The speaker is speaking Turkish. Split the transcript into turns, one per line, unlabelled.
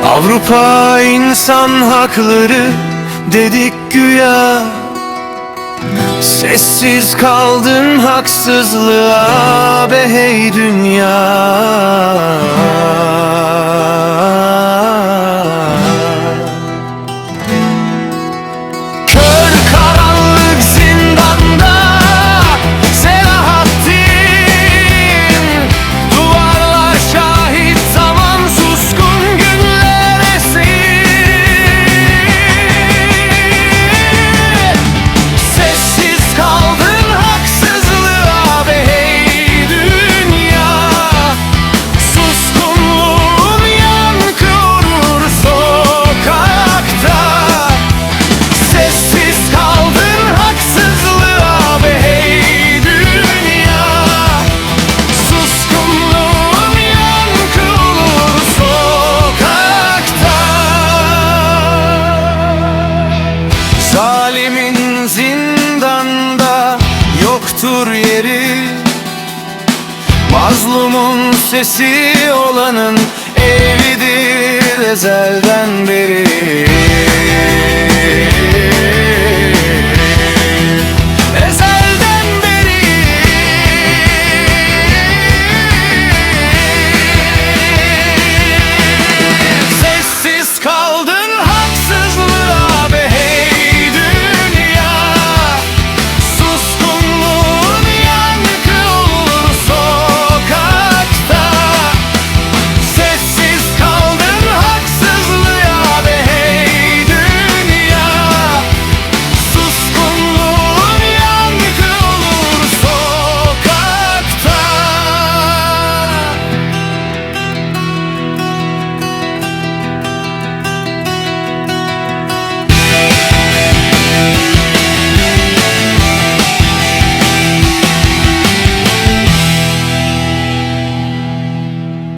Avrupa insan hakları dedik güya, sessiz kaldın haksızlığa be hey dünya. Kör karanlık zindanda Selahattin, duvarlar şahit, zaman suskun, günler esir. Sessiz kaldın haksızlığa be hey dünya. Suskunluğun yankı vurur sokakta. Sessiz kaldın haksızlığa be hey dünya. Suskunluğun yankı olur sokakta. Zalimin zindanda yoktur yeri, mazlumun sesi olanın evidir ezelden beri.